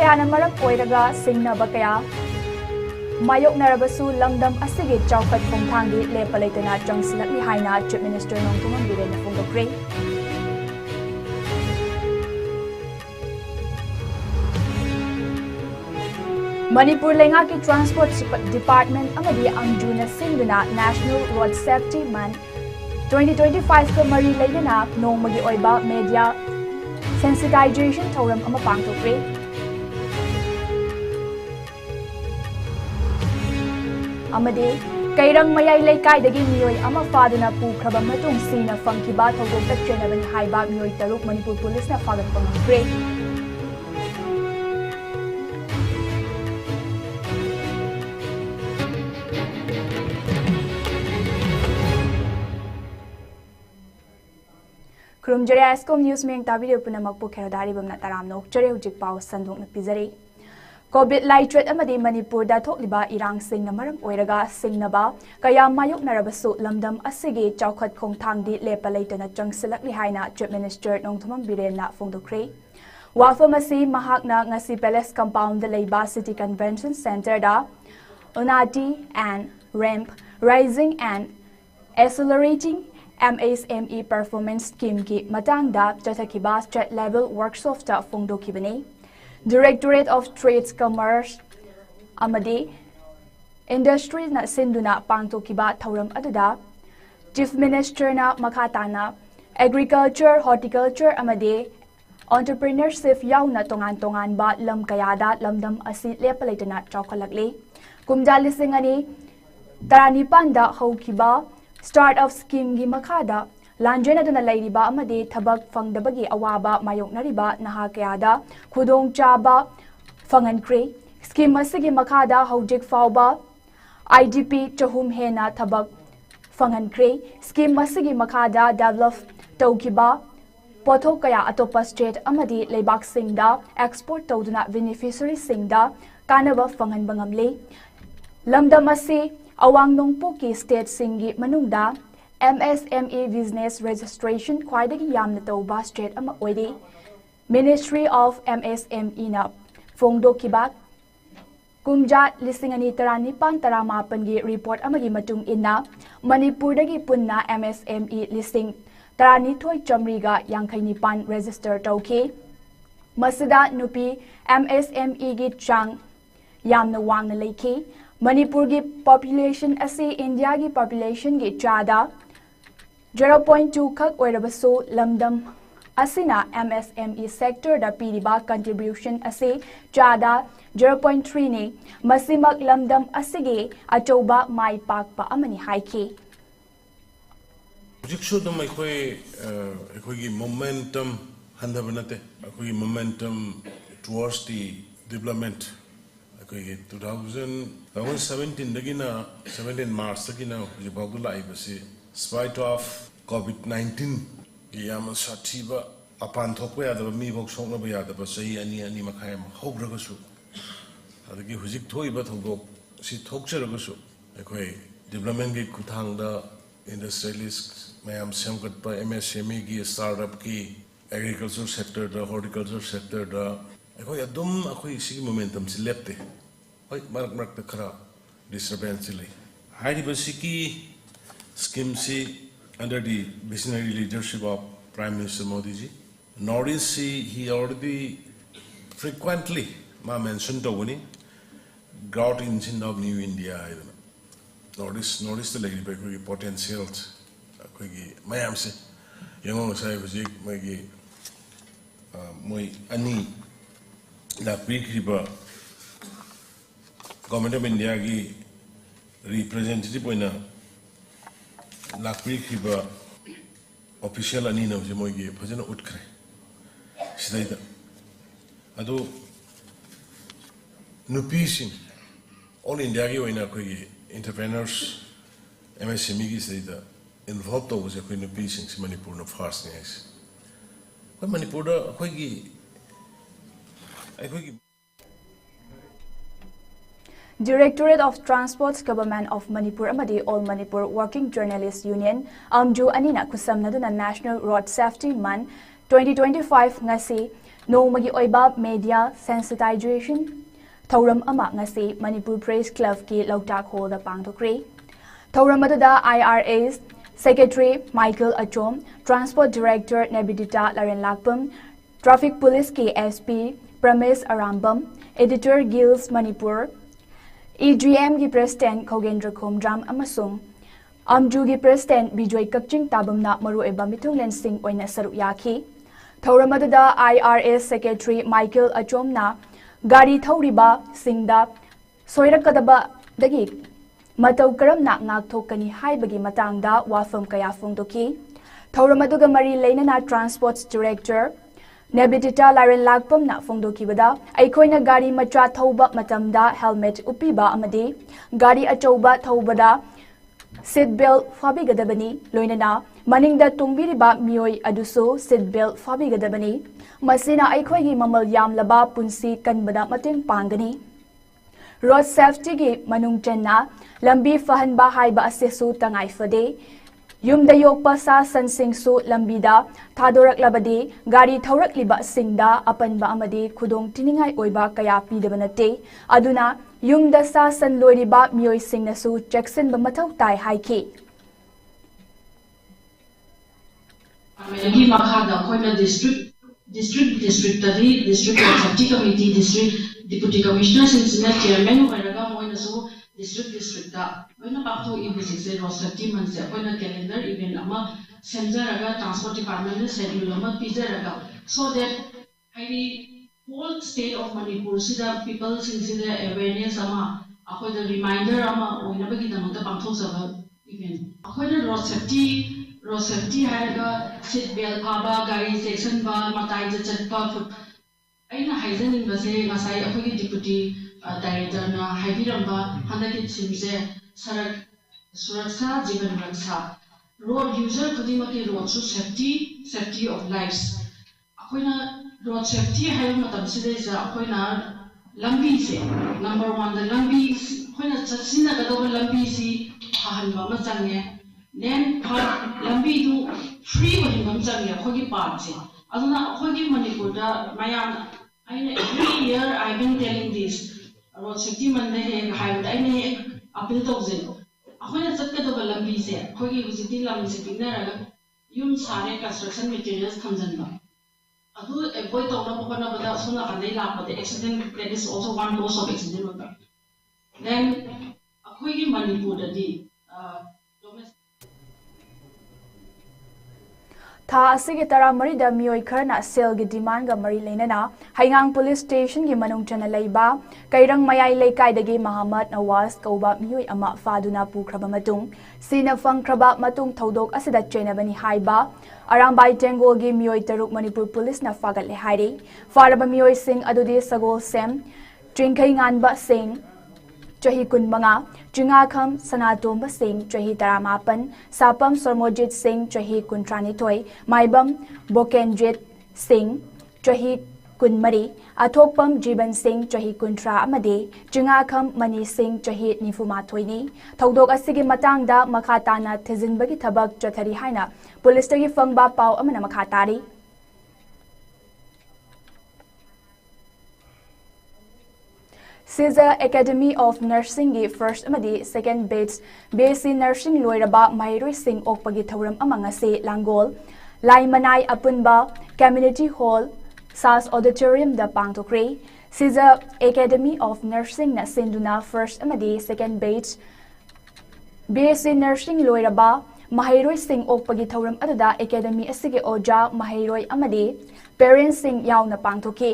kayana maram oiraga singnaba kaya mayoknarabasu lamdam asigi chawkhat khongthanggi lepa leitana changsilakni haina Chief Minister Nongthumam Biren phongdokre. Manipur lenga ki Transport Department amadi angjuna singduna National Road Safety Month 2025 ka mari leidana nongmagi oiba media sensitization thoram ama pangthokre. Amadi kairang mayai leikaidagi miyoi ama faduna pukhraba matung sina fangkiba thogok takchenabani haiba miyoi taruk Manipur Police na fagat pangangkre. Kurumjare ISCOM News Meng Tabiru Punamak Pukeradari Bamna Taram Nok Jare Ujik Pao Sandung Pizari. COVID Lightred Amadi Manipur da Tokliba Irang Sing Namaram Oiraga Sing Naba Kaya Mayok Narabasu Lamdam Asigi Chawkhat Khongthangdi Lepa Leitana Changsilakli Haina Chief Minister Nongthumam Biren na Phongdokre. Wafamasi Mahakna Ngasi Palace Compound the Leiba City Convention Center da Unati and Ramp Rising and Accelerating MSME Performance Scheme ki matangda chathakiba state level workshop ta phongdokibani. Directorate of Trades Commerce amadi Industry na sinduna pangtokiba thauram aduda Chief Minister na makhatana Agriculture, Horticulture amadi Entrepreneurship yauna tongan ba lam kayada lamdam asi lepalaitana chawkhalakli. Kumja lising ani taranipanda haukiba Start-up scheme gi makada lanjena duna leiriba amadi thabak fangdabagi awaba mayoknariba naha kayada khudong chaba fangankre scheme asigi makada hojik fawba IDP chahum hena thabak fangankre scheme asigi makada develop tawkiba pothok kaya atopa state amadi leibak singda export tawduna beneficiary singda kanaba fanganba ngamle lamdamasi Awang Nongpo ki state singi manungda MSME business registration kwaidagi yamna tawba state ama oidi Ministry of MSME na phongdo kiba kumja lisingani taranipan taramapan gi report amagi matung inna Manipur dagi punna MSME lising tarani thoi chamriga yangkhainipan register tawki masida nupi MSME gi chang yamna wangna leiki Manipur ki population asi India ki population ki chada 0.2 khak oirabasu lamdam asina MSME sector da piriba contribution asi chada 0.3 ni masimak lamdam asigi achoba mai pakpa amani haiki Jikso dum ekoi momentum handabanate ekoi momentum towards the development 2017 dagina 17 March dagina jibagdu laibasi spite of COVID-19 yam sathiba apan thokpa yadaba mi bok soknaba yadaba sahi ani makhai hogragasu adagi hujik thoiba thogok si thokcheragasu ekoi development gi kuthangda industrialist mayam semgatpa MSME gi startup ki agriculture sector da horticulture sector da ekoi adum akoi sigi momentum si lepte hoi marak ta khara disturbance lai hari basiki scheme si under the visionary leadership of Prime Minister Modi ji Northeast he already frequently mentioned to wani drought engine of new India Northeast like the potentials mayam se yangong sai hujik magi moi ani la pikriba Government of India ki representative poina la pikriba official ani na je moi ge phajana utkre sidaida ado nupisin all India ki oina koi entrepreneurs MSME ki sidaida involved to was koi nupisin si Manipur no first ne ais koi Manipur da koi gi Directorate of Transport Government of Manipur amadi All Manipur Working Journalists Union amju anina kusamnaduna National Road Safety Month 2025 ngasi ꯅꯣꯡꯃꯒꯤ ꯑꯣꯏꯕ media sensitisation ꯊꯧꯔꯝ ꯑꯃ ꯉꯁꯤ Manipur press ꯀ꯭ꯂꯕꯀꯤ ꯂꯧꯇꯥꯛ ꯍꯣꯜꯗ ꯄꯥꯡꯊꯣꯛꯈ꯭ꯔꯦ ꯊꯧꯔꯝ ꯑꯗꯨꯗ IRS Secretary Michael Achom Transport Director Nebidita Larenlakpam Traffic Police ki SP Pramesh Arambam Editor Gills Manipur EGM ki President Khogendra Khomdram amasung Amju ki President Bijoy Kakching Tabamna marueba mitunglen-sing oina saruk yaki thauram aduda IRS Secretary Michael Achom na gari thauriba singda soirakadaba dagi matau karamna ngakthokani haibagi matangda wafam kaya phongdoki thauram aduga mari leinana Transport Director Nebidita Larenlakpamna phongdokibada aikoina gari macha thauba matamda helmet upiba amadi gari achouba thaubada seat belt fabigadabani loinana maningda tungbiriba mioi aduso seat belt fabigadabani masina aikhoigi mamal yamlaba punsi kanbada mateng pangani road safety gi manung chenna lambi fahanba haiba asesu tangai fade yumda yokpa sa sansingsu lambida thadoraklabadi gari thaurakliba singda apanba amadi khudong tiningai oiba kaya pidabanate aduna yumda sa san loiriba mioi singnasu jackson ba mathau tai haiki amagi makhada khoina district tadi district safety committee district deputy commissioner sinna chairman oiraga moina su district da oina pakto ibc road safety manse oina calendar event ama senjaraga transport department schedule ama pizaraga so that hairi whole state of Manipur sida people sinsida awareness ama akoida reminder ama oina bagi damata pangthok saba event akoida road safety haraga seat belt phaba gari section ba matai chatpa aina haizaning base ngasai akoigi deputy director na haibiramba handaki simse sarak suraksha jivan raksha road user khudimaki road so safety of lives akoina road safety hai matam side sa akoina lambi se number 1 the lambi akoina chatsina ka do lambi si hahanba ma change then lambi du free wani ngam change akoigi part se aduna akoigi Manipur da mayam every year I've been telling this road safety mande he high aine appeal tawjin akhona chatkadaba lambi se khogi hujiti lambi se pinaraga yum sare construction materials thamjanba adu avoid tawna bokana bada sona kanai lapade accident that is also one cause of accident oda then akhogi Manipur dadi tha asigi taramari da mioi kharna sel gi demand ga mari leinana haingang police station gi manung chana leiba kairang mayai leikai dagi Muhammad Nawaz kauba mioi ama faduna pukraba matung sina fangkraba matung thodok asida chenabani haiba arambai tengol gi mioi taruk Manipur police na fagal le hairi faraba mioi sing adudi sagol sem trinkai nganba sing Chahi Kunmanga, Jungakham Sanatomba Singh, Chahi Taramapan, Sapam Sormojit Singh, Chahi Kuntranitoy, Maibam Bokenjit Singh, Chahi Kunmari, Athopam Jiban Singh, Chahi Kuntra Amade, Jungakham Mani Singh, Chahi Nifumathoini, Thodok Asigi Matangda, Makatana, Tizinbagi Tabak, Chathari Haina, Police Tagi Fangba Pau Amana Makatari. Caesar Academy of Nursing gi first amadi second batch BSc Nursing loiraba Mairoi Singh okpagi thauram amanga se Langol Laimanai Apunba Community Hall SAS Auditorium da pangtokre Caesar Academy of Nursing na sinduna first amadi second batch BSc Nursing loiraba Mahairoi Singh okpagi thauram aduda Academy asige oja Mahairoi amadi Parents Singh yauna pangtoke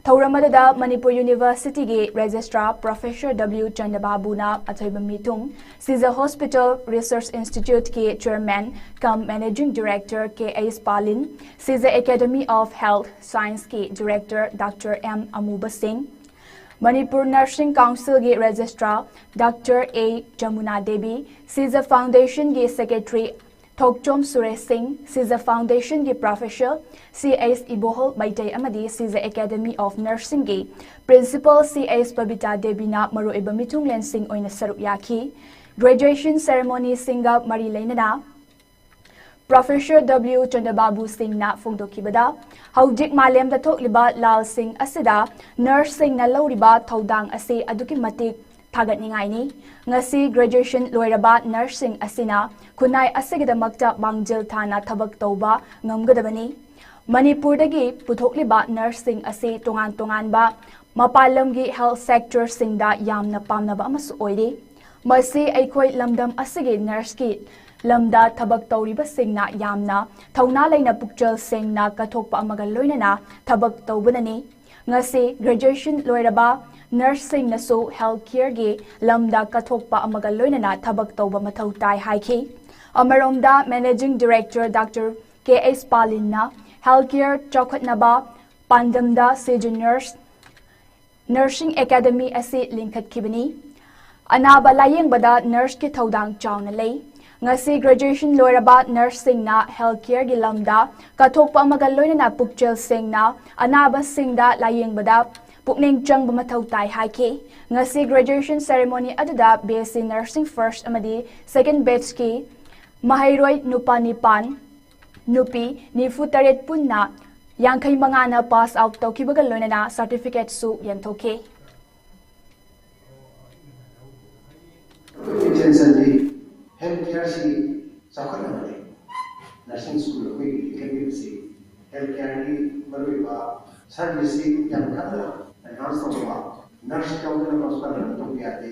Thauramada Manipur University ge Registrar Professor W. Chandababuna Athoiba Mitung, Caesar Hospital Research Institute ke Chairman cum Managing Director K. A. Spalin, Caesar Academy of Health Science ke Director Dr. M. Amuba Singh, Manipur Nursing Council ge Registrar Dr. A. Jamuna Devi, Caesar Foundation ge Secretary Thokchom Suresh Singh, Caesar Foundation ge Professor C.S. Ibohol Baitai Amadi, Caesar Academy of Nursing ge Principal C.S. Babita Debina Maru Eba Mitunglen Singh oina saruk yaki, Graduation Ceremony Singa Mari Leinana, Professor W. Chandrababu Singhna phongdokibada hawjik malem da thokliba lal singh asida nurse singh na loriba thodang ase aduki matik thagatningai ni ngasi graduation loiraba nursing asina kunai asigidamakta bangjil thana thabak tauba ngamgadabani Manipurdagi puthokliba nursing ase tongan ba mapalamgi health sector singda yamna pamnaba amasu oide masi aikoi lamdam asigi nurse ki lamda thabak tawriba singna yamna thauna laina pukchal singna kathokpa amaga loinana thabak tawbanani ngasi graduation loiraba nursing naso healthcare gi lamda kathokpa amaga loinana thabak tawba mathau tai haiki amaromda managing director Dr. K.S. Palinna healthcare chokhatnaba pandamda senior nurse nursing academy ase linkhat kibani anaba layengbada nurse ki thodang chawna lei ngasi graduation loiraba nursing na healthcare gi lamda kathokpa amaga loinana pukchel singna anaba singda layengbada pukning changba mathau tai haiki ngasi graduation ceremony aduda BSc nursing first amadi second batch ki mahairoi nupanipan nupi nifu taret punna yangkai mangana pass out tawkibaga loinana certificate su yanthoke healthcare si sakhat na nursing school ko ikay si healthcare ni maruiba service yang kana enhance ba nurse ka wala hospital to biyate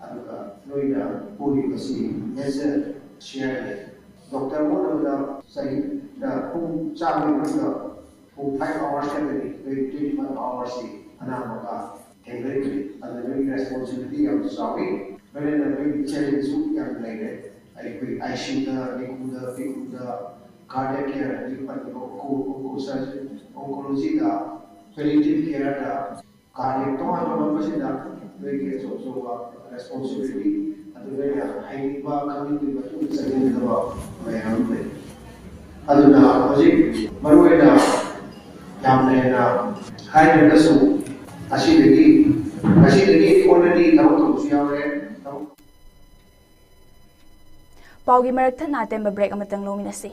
aduka noida puri kasi major share doctor mo na sahi da kung chami na kung 5 hours ka ni 25 hours si ana ka kailangan ada very responsibility of sawi when the big challenge yang lain ICU cardiac care surgery oncology palliative care cardiac to ano ba sila very so responsibility at the very high ba kami ba ito sa ganito ba may hamle aduna kasi maruay na yamle na high na so kasi lagi already tawag siya Paugi marakta natin ba-break amatang luminasi.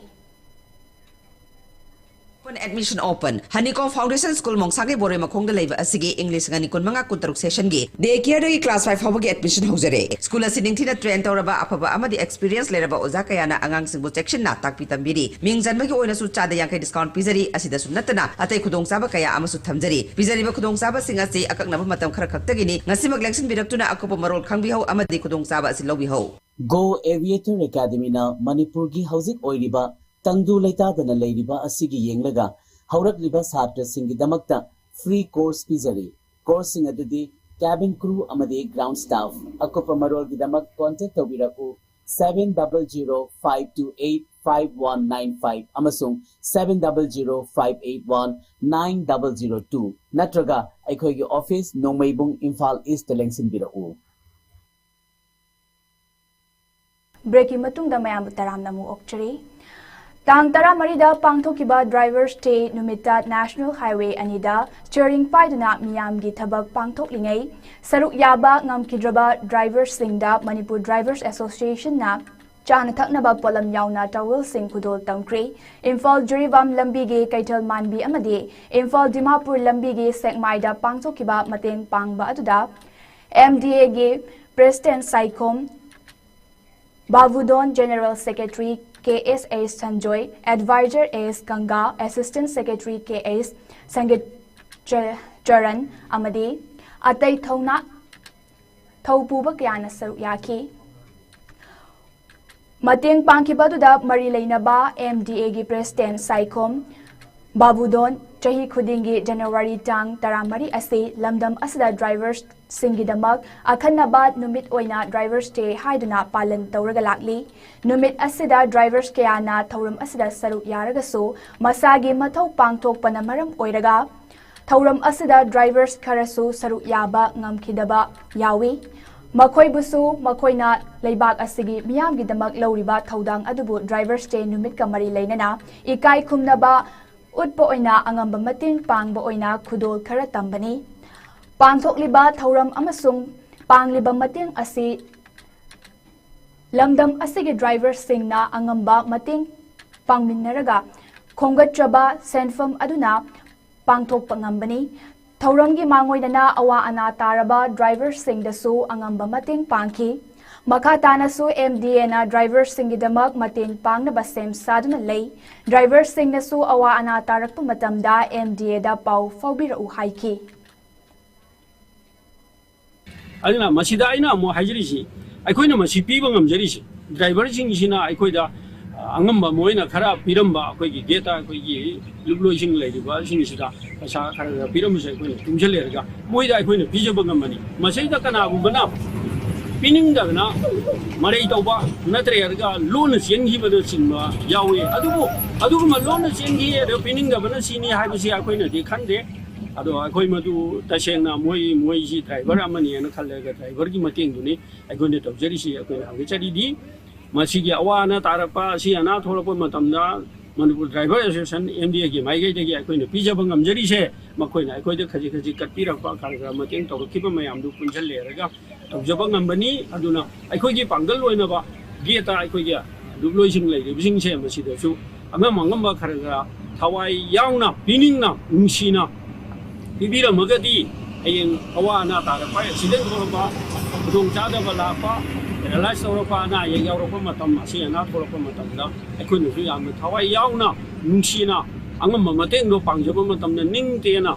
Admission open. Honeycomb Foundation School Mongsagi Bore Makongda Leba Asigi English Gani Kun Manga Kutaruk Session Gi. De Kiari class 5 Hobagi admission hosere. School Asining Tina Train Toraba Apaba Amadi experience Leraba Ozakayana Angang Singbo section na Takpitambiri. Ming Zanmagi Oina Sucha the Yankai discount Pizari Asida Sunatana Ate Kudong Saba Kaya Amasu Tamzari. Pizari Kudong Saba Singasi Akak Nabamatam Karakatagini Nasimag Lexin Biratuna Akopo Marol Kangbiho Amadi Kudong Saba Silobiho. Go Aviator Academy na Manipurgi Housing Oiriba Tangdu Laitadana Ladiba Asigi Yenglaga Haurak Liba Satra Singidamakta free course pizari coursing adudi cabin crew amadi ground staff Akopa Marol Gidamak contact Tawiraku 700-528-5195 Amasung 700-581-9002 Natraga Aikogi Office Nomaybung Imphal East Lengsin Birau. Breaking matungda mayam taram namu okchari. Tang tara marida pangthokiba drivers day numita National Highway anida steering paiduna miyam gi thabak pangthoklingai saruk yaba ngamkidraba drivers singda Manipur Drivers Association na chana thaknaba polam yauna tawil sing kudol tamkri Imphal Juribam lambi gi kaital manbi amadi Imphal Dimapur lambi gi sekmaida pangthokiba mateng pangba aduda MDA gi President COM Bavudon General Secretary K.S.A. Sanjoy, Advisor A.S. Ganga, Assistant Secretary K.S. Sangit Charan Amadi, Atay Thona Thaupuba Kyana Saruyaki. Mating Pangkibaduda Marilainaba, MDA gi President COM Bavudon, Chahi Kudingi January Tang Taramari Ase, Lamdam Asada Drivers Singidamak, Akhanabad Numit Oina Drivers Day Haiduna Palan Tauragalakli, Numit Asida Drivers Kayana Tauram Asida Saru Yaragaso, Masagi Matau Pangtok Panamaram Oiraga, Tauram Asida Drivers Karasu Saru Yaba Ngamkidaba Yawi, Makoy Busu, Makoyna, Laybak Asigi, Miyam Gidamak Loriba Taudang Adubu Drivers Day Numit Kamari Lainana, Ikai Kumnaba, Utpo Oina Angamba Mating Pangba Oina Kudol Karatambani. Pangthokliba Thauram Amasung Pangliba Mating Asi Lamdam Asigi driver Singna Angamba Mating pangminnaraga khongatraba senfam aduna pangthokpa ngambani thauramgi mangoidana awa ana taraba driver singdasu angamba mateng pangki makha tanasu MDA na driver singidamak mateng pangnaba sem saduna lei driver singnasu awa ana tarakpa matamda MDA da pau faubirau haiki aduna masida aina mo hajrisi aikoina masi piba ngamjarisi driver singina aikoida angamba moina khara piramba akoigi geta akoigi lubloi sing leiba singsida asa khara piramba sai akoina tumjalerga moida aikoina pijaba ngamani masaida kana bana pining da na marai tauba natrerga lona siengi bada sinma yawe adugu ma lona siengi da pining da bana sini haibisi akoina de khande ado akoi madu tasengna moi si driver amani na khallega driver gi mateng duni akoina tawjari si akoina angechari di masigi awana tarapa si ana thorapa matamda manipur driver association MDA gi maigai degi akoina pijaba ngamjari se makoina akoida khaji katpirakpa kharga mateng tawkiba mayam du punjal lerega tawjaba ngambani aduna aikogi pangal loina ba geta aikogi dubloi sing lei bising se masida su angam angamba kharga thawai yauna piningna ungsina bibira magadi ayeng awana tarapa accident thorapa dong chada balapa realize thorapa na ye yaurapa matam asi ana thorapa matamda aikoina su yam thawai yauna ungsina angam mateng do pangjaba matamna ningtena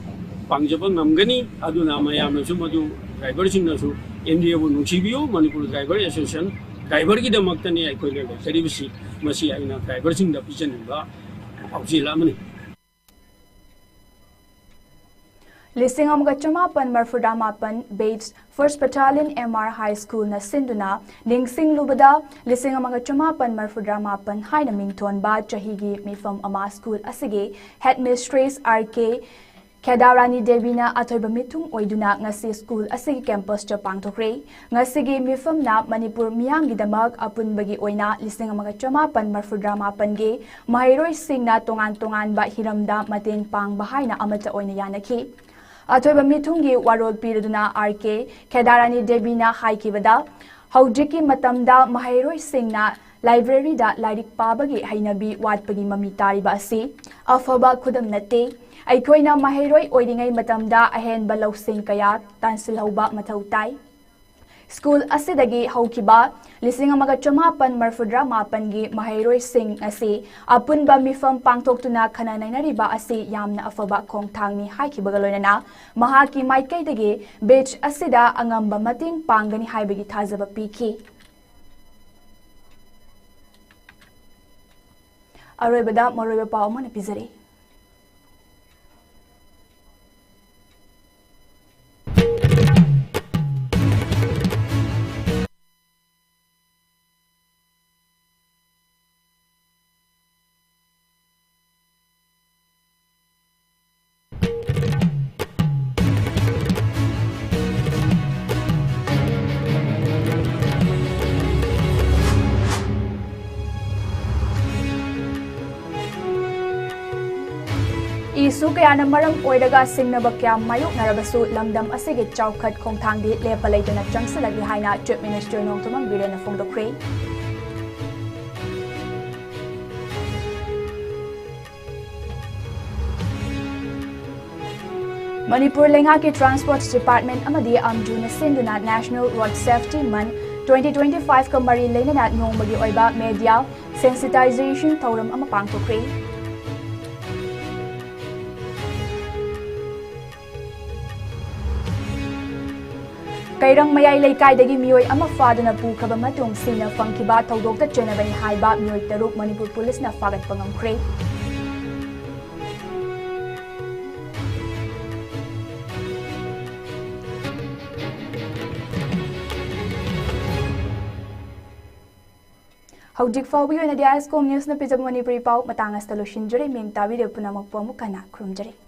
pangjaba ngamgani aduna mayamna su madu driver singnasu MDA bu nungsibiyo Manipur driver association driver ki damaktani aikoina serivisi masi aina driver singda pijanba aujila mani Listing amga chamapan marfuda mapan Bates First Battalion MR High School na sinduna ningsing lubada listing amga chamapan marfuda mapan haina mington ba chahigi mifam ama school asige headmistress RK Kedarani Devina atoiba mitung oiduna ngasi school asigi campus cha pangthokre ngasigi mifam na Manipur miyamgi damag apunbagi oina listing amga chamapan marfuda mapan ge mahairoi singna tongan ba hiramda mateng pang bahaina amata oina yanaki Atoiba mitungi warol piraduna RK Kedarani Devina haikibada haujiki matamda mahairoi singna library da lairik pabagi hainabi watpagi mami tariba asi afaba khudam nate aikoina mahairoi oidingai matamda ahen balau sing kaya tansilhauba mathau tai School asidagi haukiba lising amaga chamapan marfudra mapan gi mahairoi sing asi apunba mifam pangtoktuna khana nainariba asi yamna afaba khongthangni haikibaga loinana mahaki maikaidagi batch asida angamba mating pangani haibagi thajaba piki aroibada moroiba paw mana pizari Isu kaya maram oiraga singnaba kya mayuk narabasu lamdam asigi chawkhat khongthangdi lepa leitana changsalagi haina Chief Minister Nongtomam Birena phongdokre Manipur Lenga ki Transport Department amadi amjuna sinduna National Road Safety Month 2025 kamari leinana nongmagi oiba media sensitization thoram ama pangthokre Kairang mayai leikaidagi mioi ama faduna pukhaba matung singna fangkiba thodokta chenabani haiba mioi taruk Manipur Police na fagat pangamkhre Haujik fawi na ISCOM news na pijab Manipuri pau matangas talushin jare meng tabi de punamak pamukana krumjare